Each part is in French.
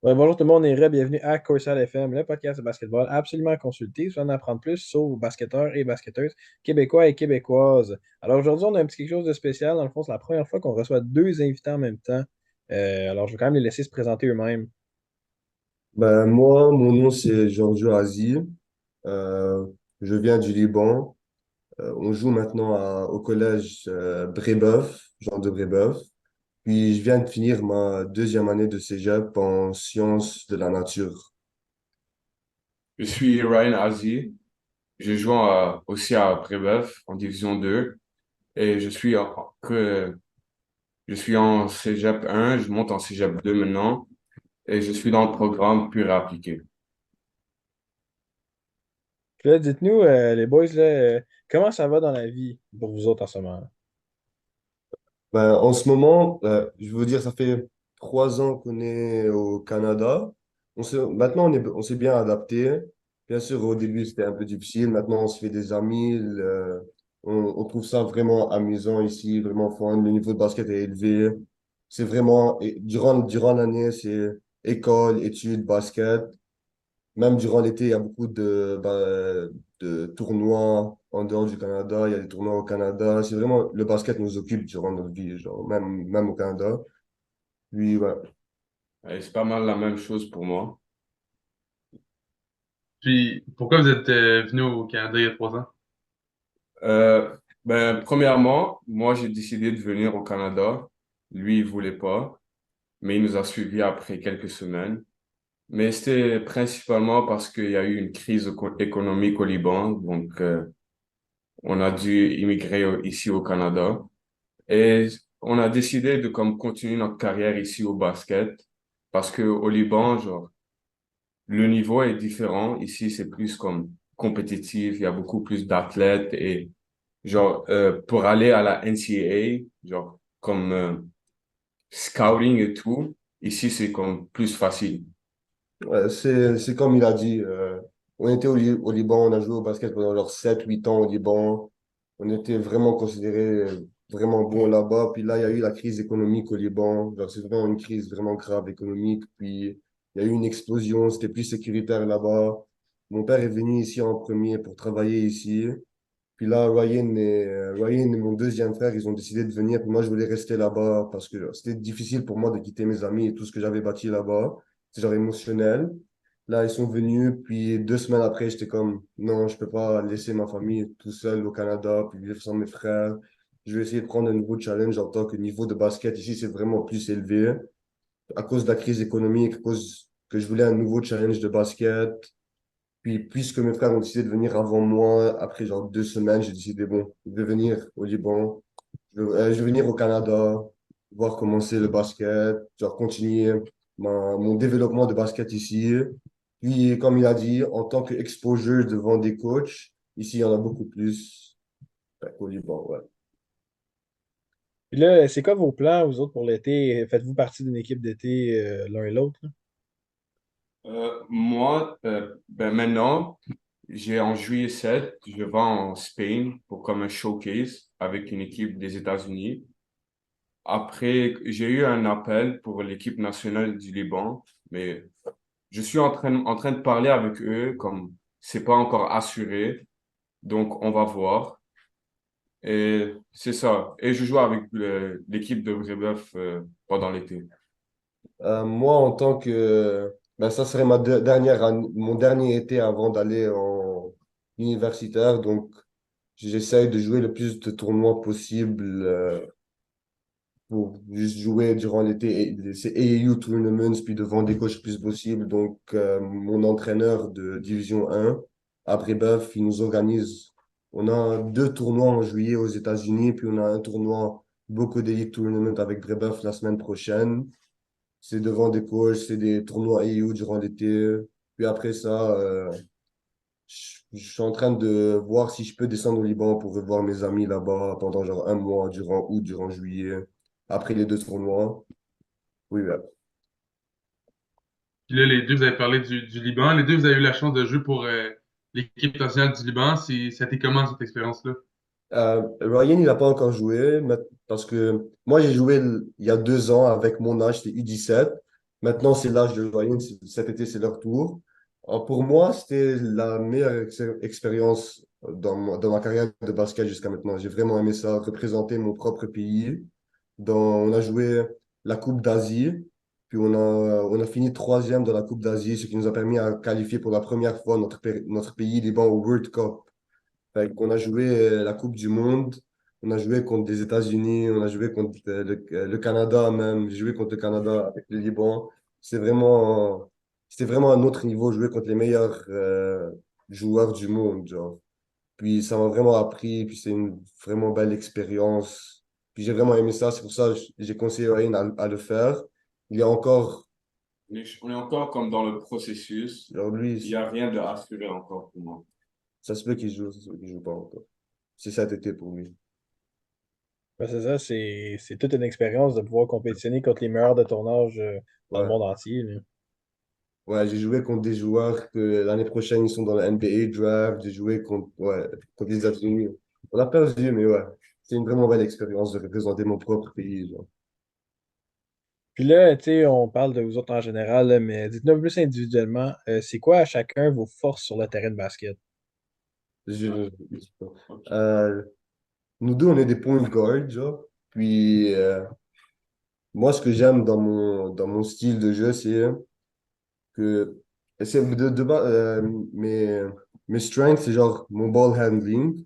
Ouais, bonjour tout le monde et bienvenue à Coursal FM, le podcast de basketball absolument consulté, soit en apprendre plus sur vos basketteurs et basketteuses québécois et québécoises. Alors aujourd'hui, on a un petit quelque chose de spécial. Dans le fond, c'est la première fois qu'on reçoit deux invités en même temps. Alors je vais quand même les laisser se présenter eux-mêmes. Ben, moi, mon nom c'est Giorgio Aziz. Euh, je viens du Liban. On joue maintenant au collège Brébeuf, Jean de Brébeuf. Puis je viens de finir ma deuxième année de cégep en sciences de la nature. Je suis Ryan Aziz. Je joue aussi à Brébeuf en Division 2 et je suis en Cégep 1, je monte en Cégep 2 maintenant et je suis dans le programme pur et appliqué. Puis là, dites-nous, les boys, là, comment ça va dans la vie pour vous autres en ce moment? Ben, en ce moment, je veux dire, ça fait 3 ans qu'on est au Canada. Maintenant, on s'est bien adapté. Bien sûr, au début, c'était un peu difficile. Maintenant, on se fait des amis. On trouve ça vraiment amusant ici, vraiment fun. Le niveau de basket est élevé. C'est vraiment, et durant l'année, c'est école, études, basket. Même durant l'été, il y a beaucoup de tournois en dehors du Canada. Il y a des tournois au Canada. C'est vraiment, le basket nous occupe durant notre vie, genre, même au Canada. Puis, ouais. Et c'est pas mal la même chose pour moi. Puis, pourquoi vous êtes venu au Canada il y a 3 ans? Premièrement, moi j'ai décidé de venir au Canada. Lui, il voulait pas, mais il nous a suivis après quelques semaines. Mais c'était principalement parce qu'il y a eu une crise économique au Liban, donc on a dû immigrer ici au Canada. Et on a décidé de comme continuer notre carrière ici au basket parce que au Liban, genre, le niveau est différent. Ici, c'est plus comme compétitif. Il y a beaucoup plus d'athlètes et genre, pour aller à la NCAA, genre, comme scouting et tout, ici, c'est comme plus facile. C'est comme il a dit. On était au Liban, on a joué au basket pendant genre 7 8 ans au Liban. On était vraiment considérés vraiment bons là-bas. Puis là, il y a eu la crise économique au Liban. Genre, c'est vraiment une crise vraiment grave économique. Puis il y a eu une explosion, c'était plus sécuritaire là-bas. Mon père est venu ici en premier pour travailler ici. Puis là, Ryan et mon deuxième frère, ils ont décidé de venir. Puis moi, je voulais rester là-bas parce que genre, c'était difficile pour moi de quitter mes amis et tout ce que j'avais bâti là-bas. C'est genre émotionnel. Là, ils sont venus. Puis 2 semaines après, j'étais comme, non, je peux pas laisser ma famille tout seul au Canada, puis vivre sans mes frères. Je vais essayer de prendre un nouveau challenge en tant que niveau de basket. Ici, c'est vraiment plus élevé à cause de la crise économique, à cause que je voulais un nouveau challenge de basket. Puis, puisque mes frères ont décidé de venir avant moi, après genre 2 semaines, j'ai décidé, bon, je vais venir au Liban, je vais venir au Canada, voir comment c'est le basket, genre continuer mon développement de basket ici. Puis, comme il a dit, en tant qu'exposure devant des coachs, ici, il y en a beaucoup plus qu'au Liban, ouais. Puis là, c'est quoi vos plans, vous autres, pour l'été? Faites-vous partie d'une équipe d'été l'un et l'autre? Maintenant, en juillet 7, je vais en Spain pour comme un showcase avec une équipe des États-Unis. Après, j'ai eu un appel pour l'équipe nationale du Liban, mais je suis en train de parler avec eux, comme c'est pas encore assuré, donc on va voir. Et c'est ça. Et je joue avec l'équipe de Brébeuf pendant l'été. Moi, en tant que... Ben, ça serait mon dernier été avant d'aller en universitaire. Donc, j'essaye de jouer le plus de tournois possible pour juste jouer durant l'été. C'est AAU Tournaments, puis devant des coachs le plus possible. Donc, mon entraîneur de Division 1, à Brébeuf, il nous organise. On a 2 tournois en juillet aux États-Unis, puis on a un tournoi beaucoup d'Elite Tournament avec Brébeuf la semaine prochaine. C'est devant des coachs, c'est des tournois AU durant l'été. Puis après ça, je suis en train de voir si je peux descendre au Liban pour revoir mes amis là-bas pendant genre un mois, durant août, durant juillet, après les 2 tournois. Oui, ouais. Puis là, les deux, vous avez parlé du Liban. Les deux, vous avez eu la chance de jouer pour l'équipe nationale du Liban. C'était comment cette expérience-là? Ryan, il n'a pas encore joué parce que moi, j'ai joué il y a 2 ans avec mon âge, c'était U17. Maintenant, c'est l'âge de Ryan. Cet été, c'est leur tour. Alors, pour moi, c'était la meilleure expérience dans ma carrière de basket jusqu'à maintenant. J'ai vraiment aimé ça, représenter mon propre pays. On a joué la Coupe d'Asie, puis on a fini troisième dans la Coupe d'Asie, ce qui nous a permis à qualifier pour la première fois notre pays, Liban, au World Cup. Fait qu'on a joué la Coupe du Monde, on a joué contre des États-Unis, on a joué contre le Canada même, j'ai joué contre le Canada avec le Liban. C'était vraiment un autre niveau, jouer contre les meilleurs joueurs du monde, genre. Puis ça m'a vraiment appris, puis c'est une vraiment belle expérience. Puis j'ai vraiment aimé ça, c'est pour ça que j'ai conseillé à Ryan à le faire. Il y a encore, On est encore comme dans le processus. genre Il n'y lui, a rien de assuré encore pour moi. ça se peut qu'il joue, ça se peut qu'il joue pas encore. C'est cet été pour lui. Ben, c'est ça, c'est toute une expérience de pouvoir compétitionner contre les meilleurs de ton âge dans le Ouais. monde entier, là. Ouais, j'ai joué contre des joueurs que l'année prochaine, ils sont dans le NBA draft. J'ai joué contre les États-Unis. On a perdu, mais ouais, c'est une vraiment belle expérience de représenter mon propre pays, genre. Puis là, tu sais, on parle de vous autres en général, là, mais dites-nous un peu plus individuellement, c'est quoi à chacun vos forces sur le terrain de basket? Je- Euh, nous deux, on est des point guard, genre. Puis, moi, ce que j'aime dans mon style de jeu, c'est que mes, mes strengths, c'est genre mon ball handling,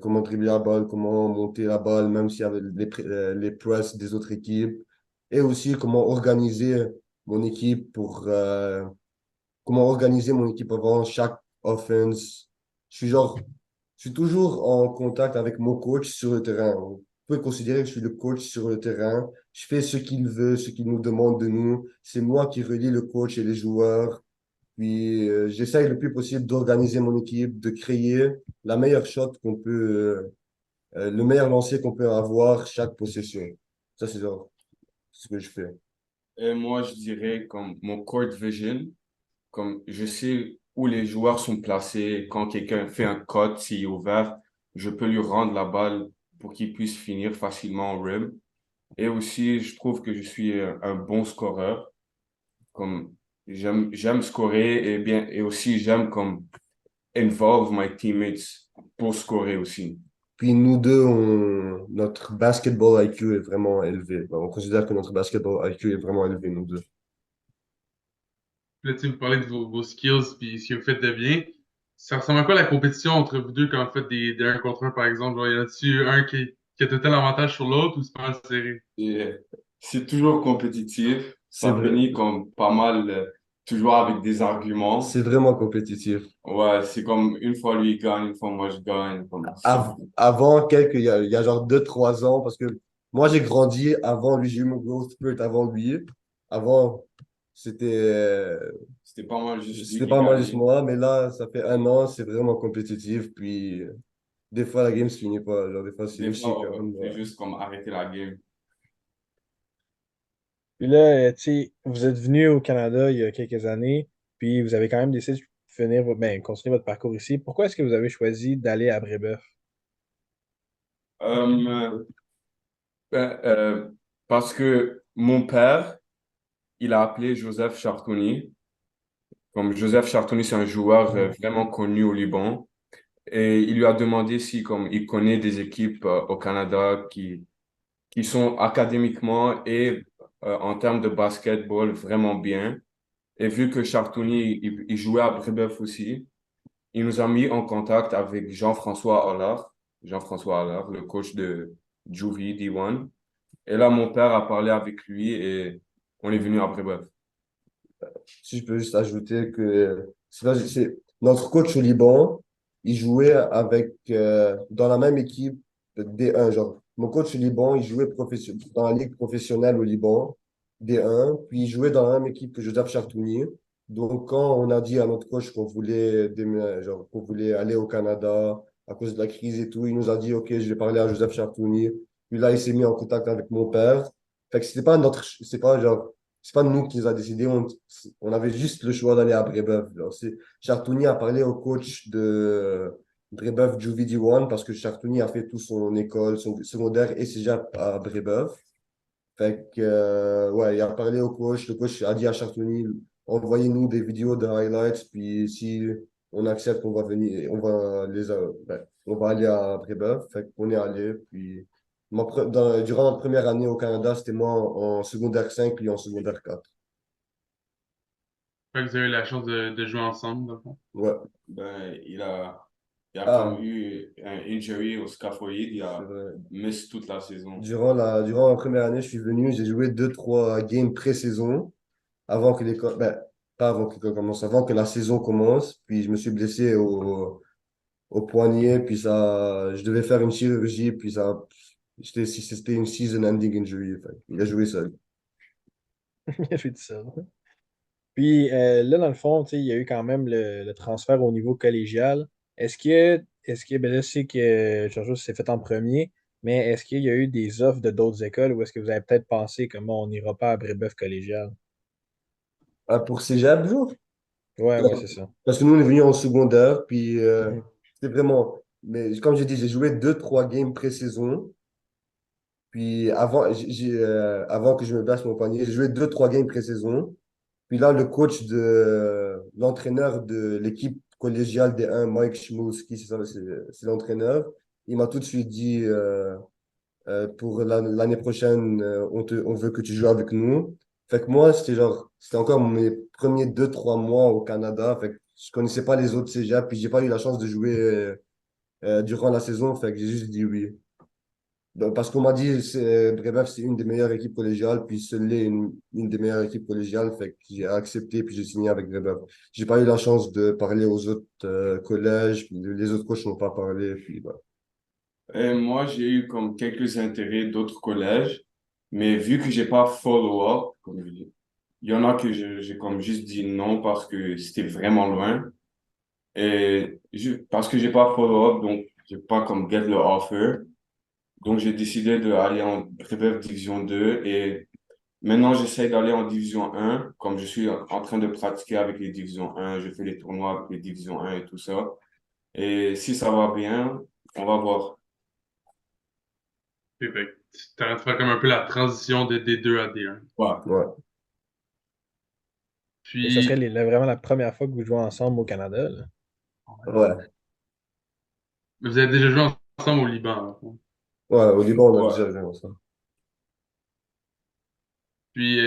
comment dribbler la balle, comment monter la balle, même s'il y avait les press des autres équipes, et aussi mon équipe comment organiser mon équipe avant chaque offense. Je suis toujours en contact avec mon coach sur le terrain. Vous pouvez considérer que je suis le coach sur le terrain. Je fais ce qu'il veut, ce qu'il nous demande de nous. C'est moi qui relie le coach et les joueurs. Puis j'essaye le plus possible d'organiser mon équipe, de créer la meilleure shot le meilleur lancer qu'on peut avoir chaque possession. Ça, c'est genre ce que je fais. Et moi, je dirais comme mon court vision, comme je sais où les joueurs sont placés, quand quelqu'un fait un cut, s'il est ouvert, je peux lui rendre la balle pour qu'il puisse finir facilement au rim. Et aussi, je trouve que je suis un bon scoreur. Comme j'aime scorer et aussi j'aime comme involve my teammates pour scorer aussi. Puis nous deux, notre basketball IQ est vraiment élevé. On considère que notre basketball IQ est vraiment élevé, nous deux. Là, tu me parlais de vos skills puis ce que vous faites de bien. Ça ressemble à quoi la compétition entre vous deux quand vous faites des 1 contre un, par exemple? Genre, y en a-tu un qui a tout un avantage sur l'autre ou c'est pas mal serré? Et c'est toujours compétitif. C'est Ça vrai, finit comme pas mal, toujours avec des arguments. c'est vraiment compétitif. Ouais, c'est comme une fois lui il gagne, une fois moi je gagne. Avant, il y a genre 2 3 ans, parce que moi, j'ai grandi avant lui, j'ai eu mon growth spurt avant lui. Avant, c'était C'était pas mal juste lui c'était qui pas mal juste gagnait. moi, mais là, ça fait 1 an, c'est vraiment compétitif. Puis, des fois, la game se finit pas. Genre, des fois, c'est Des une fois, chicane. c'est Ouais. juste comme arrêter la game. Puis là, tu sais, vous êtes venu au Canada il y a quelques années, puis vous avez quand même décidé de ben, continuer votre parcours ici. Pourquoi est-ce que vous avez choisi d'aller à Brébeuf? Euh, ben, parce que mon père, il a appelé Joseph Chartouni. Comme Joseph Chartouni, c'est un joueur vraiment connu au Liban. Et il lui a demandé si, comme il connaît des équipes au Canada qui sont académiquement et en termes de basketball vraiment bien. Et vu que Chartouni, il jouait à Brébeuf aussi, il nous a mis en contact avec Jean-François Allard. Jean-François Allard, le coach de Juvie D1. Et là, mon père a parlé avec lui et on est venu à Brébeuf. Si je peux juste ajouter que notre coach au Liban, il jouait dans la même équipe de D1. Genre, mon coach au Liban, il jouait dans la ligue professionnelle au Liban, D1, puis il jouait dans la même équipe que Joseph Chartouni. Donc, quand on a dit à notre coach qu'on voulait aller au Canada à cause de la crise et tout, il nous a dit, OK, je vais parler à Joseph Chartouni. Puis là, il s'est mis en contact avec mon père. Fait que c'est pas nous qui nous a décidé. On avait juste le choix d'aller à Brébeuf. Genre, Chartouni a parlé au coach de Brébeuf Juvie One parce que Chartouni a fait tout son école, son secondaire et cégep à Brébeuf. Fait que, ouais, il a parlé au coach. Le coach a dit à Chartuni, envoyez-nous des vidéos de highlights. Puis si on accepte, on va venir, on va aller à Brébeuf. Fait qu'on est allé. Puis durant ma première année au Canada, c'était moi en secondaire 5 puis en secondaire 4. Fait que vous avez eu la chance de jouer ensemble, dans le fond. Ouais, Ben, il a comme ah, eu un injury au scaphoïde, il c'est a vrai. miss toute la saison. Durant ma première année, je suis venu, j'ai joué deux, trois games pré-saison avant que l'école, ben, pas avant que l'école commence, avant que la saison commence. Puis je me suis blessé au poignet, puis ça, je devais faire une chirurgie, puis ça, c'était une season-ending injury. Fait, il a joué seul. J'ai dit ça. Puis là, dans le fond, tu sais, il y a eu quand même le transfert au niveau collégial. Ben là, je sais que Georges s'est fait en premier, mais est-ce qu'il y a eu des offres de d'autres écoles ou est-ce que vous avez peut-être pensé comment on n'ira pas à Brébeuf collégial? Ah, pour Cégep, jour? Ouais, ouais, c'est ça. Parce que nous, on est venus en secondaire, puis Mhm. c'était vraiment. Mais comme j'ai dit, j'ai joué deux, trois games pré-saison. Puis avant que je me blesse mon poignet, j'ai joué deux, trois games pré-saison. Puis là, l'entraîneur de l'équipe collégiale des 1, Mike Schmulski, c'est ça, c'est l'entraîneur. Il m'a tout de suite dit pour l'année prochaine, on veut que tu joues avec nous. Fait que moi, c'était encore mes premiers deux, trois mois au Canada. Fait que je connaissais pas les autres cégeps, puis j'ai pas eu la chance de jouer durant la saison. Fait que j'ai juste dit oui. Ben, parce qu'on m'a dit, Brébeuf, c'est une des meilleures équipes collégiales, puis ce l'est une des meilleures équipes collégiales, fait que j'ai accepté, puis j'ai signé avec Brébeuf. J'ai pas eu la chance de parler aux autres collèges, puis les autres coachs n'ont pas parlé, puis voilà. Et moi, j'ai eu comme quelques intérêts d'autres collèges, mais vu que j'ai pas follow-up, comme je dis, il y en a que j'ai comme juste dit non parce que c'était vraiment loin. Parce que j'ai pas follow-up, donc j'ai pas comme get le offer. Donc j'ai décidé d'aller en Prépa Division 2 et maintenant j'essaie d'aller en Division 1. Comme je suis en train de pratiquer avec les Divisions 1, je fais les tournois avec les Divisions 1 et tout ça. Et si ça va bien, on va voir. Puis, fait que tu en train de faire comme un peu la transition de D2 à D1. Ouais. Ouais. Et ça serait Puis, vraiment la première fois que vous jouez ensemble au Canada, là. Ouais. vous avez déjà joué ensemble au Liban, dans le fond. Ouais, au Liban, on a Ouais. déjà joué ensemble. Puis,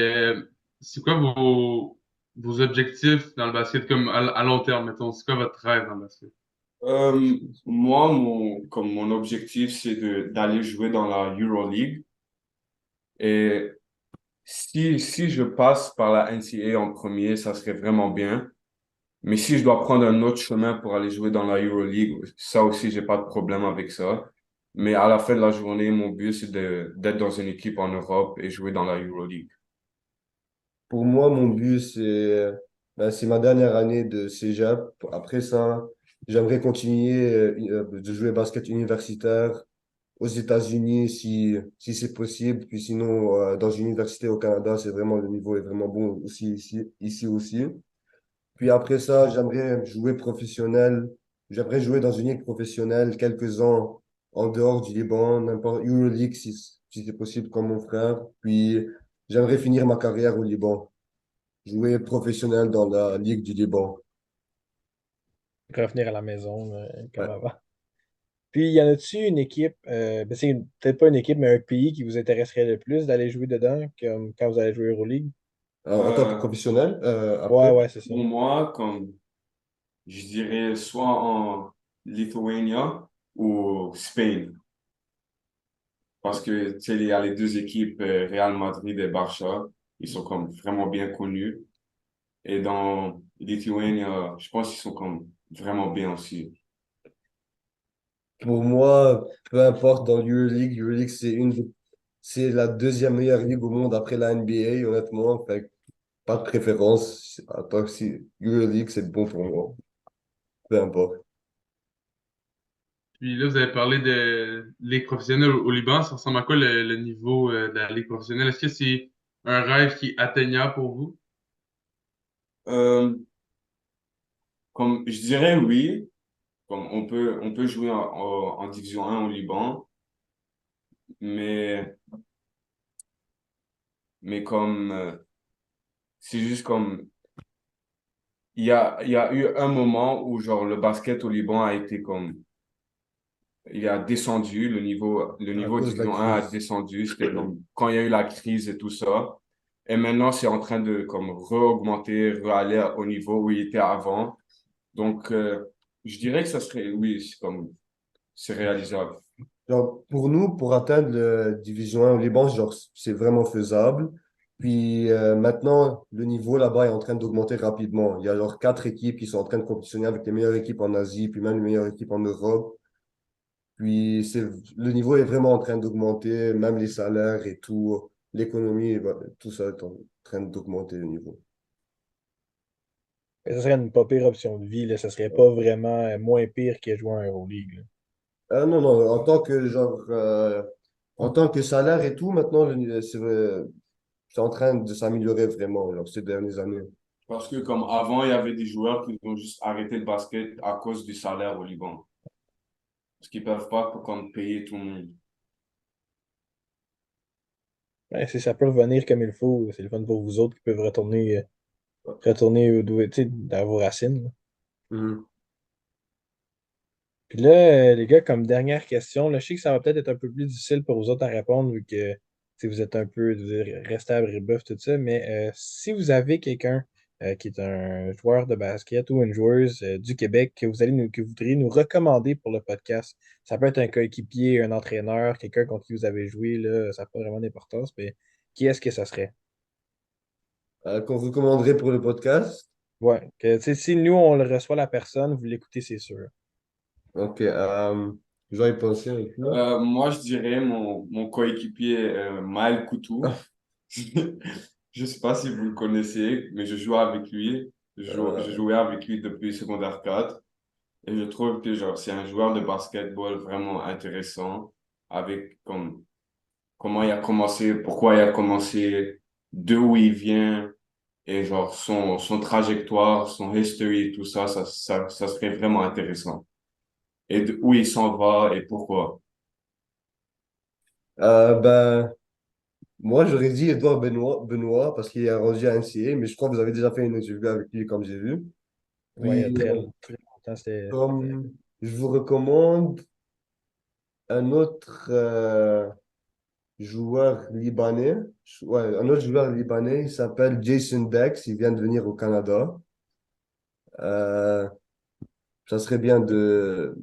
c'est quoi vos objectifs dans le basket comme à long terme, mettons? C'est quoi votre rêve dans le basket? Moi, comme mon objectif, c'est d'aller jouer dans la EuroLeague. Et si je passe par la NCAA en premier, ça serait vraiment bien. Mais si je dois prendre un autre chemin pour aller jouer dans la EuroLeague, ça aussi, j'ai pas de problème avec ça. Mais à la fin de la journée, mon but, c'est d'être dans une équipe en Europe et jouer dans la EuroLeague. Pour moi, mon but, c'est ma dernière année de cégep. Après ça, j'aimerais continuer de jouer basket universitaire aux États-Unis si c'est possible. Puis sinon, dans une université au Canada, le niveau est vraiment bon aussi ici aussi. Puis après ça, j'aimerais jouer professionnel. J'aimerais jouer dans une ligue professionnelle quelques ans en dehors du Liban, n'importe Euroleague si c'est possible comme mon frère. Puis j'aimerais finir ma carrière au Liban, jouer professionnel dans la Ligue du Liban. Revenir à la maison, là, comme Ouais. avant. Puis, y en a-tu une équipe, ben, c'est peut-être pas une équipe, mais un pays qui vous intéresserait le plus d'aller jouer dedans, comme quand vous allez jouer Euroleague? En tant que Euh, professionnel, Ouais, après, ouais, c'est ça. pour moi, comme je dirais soit en Lithuania ou Spain. Parce que, tu sais, il y a les deux équipes, Real Madrid et Barça. Ils sont comme vraiment bien connus. Et dans Lithuania, je pense qu'ils sont comme vraiment bien aussi. pour moi, peu importe dans l'Euroleague, l'Euroleague, c'est la deuxième meilleure ligue au monde après la NBA, honnêtement. Fait que pas de préférence. En tant que si Euroleague, c'est bon pour moi. Peu importe. Puis là, vous avez parlé de ligue professionnelle au Liban. Ça ressemble à quoi le niveau de la ligue professionnelle? Est-ce que c'est un rêve qui est atteignable pour vous? Euh, Comme je dirais oui, comme on peut jouer en Division 1 au Liban, mais mais comme, c'est juste comme, il y a eu un moment où, genre, le basket au Liban a été comme, il a descendu, le à niveau cause de la Division 1 a crise. descendu, c'était comme, quand il y a eu la crise et tout ça. Et maintenant, c'est en train de, comme, re-augmenter, re-aller au niveau où il était avant. Donc, je dirais que ça serait, oui, c'est comme, c'est réalisable. Genre, pour nous, pour atteindre la division 1 au Liban, genre, c'est vraiment faisable. Puis maintenant, le niveau là-bas est en train d'augmenter rapidement. Il y a genre 4 équipes qui sont en train de compétitionner avec les meilleures équipes en Asie, puis même les meilleures équipes en Europe. Puis le niveau est vraiment en train d'augmenter, même les salaires et tout, l'économie, tout ça est en train d'augmenter le niveau. Ça serait une pas pire option de vie, là. Ça serait pas vraiment moins pire que jouer en Euroleague, là. Ah non, non, en tant que genre, en tant que salaire et tout, maintenant, c'est en train de s'améliorer vraiment, genre, ces dernières années. Parce que comme avant, il y avait des joueurs qui ont juste arrêté le basket à cause du salaire au Liban. Parce qu'ils peuvent pas comme payer tout le monde. Ouais, si ça peut revenir comme il faut, c'est le fun pour vous autres qui peuvent retourner tu sais, dans vos racines, là. Mhm. Puis là, les gars, comme dernière question, là, je sais que ça va peut-être être un peu plus difficile pour vous autres à répondre vu que si vous êtes un peu resté à Brébeuf, tout ça, mais si vous avez quelqu'un qui est un joueur de basket ou une joueuse du Québec que vous voudriez nous recommander pour le podcast, ça peut être un coéquipier, un entraîneur, quelqu'un contre qui vous avez joué, là, ça n'a pas vraiment d'importance, mais qui est-ce que ça serait? Qu'on recommanderait pour le podcast. Ouais, que, tu sais, si nous, on le reçoit la personne, vous l'écoutez, c'est sûr. Ok, je vais y penser un peu. Moi, je dirais mon coéquipier Maël Coutou. Je sais pas si vous le connaissez, mais je joue avec lui. Je Euh, jouais avec lui depuis secondaire 4. Et je trouve que genre, c'est un joueur de basketball vraiment intéressant avec comme, comment il a commencé, pourquoi il a commencé, d'où il vient et genre son trajectoire, son history, tout ça, ça serait vraiment intéressant. Et d'où il s'en va et pourquoi. ben, moi, j'aurais dit Edouard Benoît parce qu'il est rendu à NCA, mais je crois que vous avez déjà fait une interview avec lui, comme j'ai vu. Ouais, il y a Puis, très longtemps, c'était. comme je vous recommande un autre joueur libanais, ouais, un autre joueur libanais, il s'appelle Jason Dex, il vient de venir au Canada. Euh, Ça serait bien de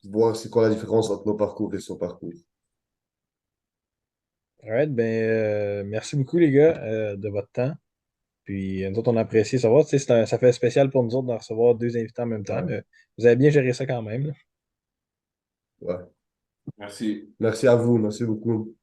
voir c'est quoi la différence entre nos parcours et son parcours. Alright, ben, merci beaucoup, les gars, de votre temps. Puis, nous autres, on a apprécié savoir. Tu sais, ça fait spécial pour nous autres d'en recevoir deux invités en même temps, Ouais, mais vous avez bien géré ça quand même, là. ouais. Merci. Merci à vous, merci beaucoup.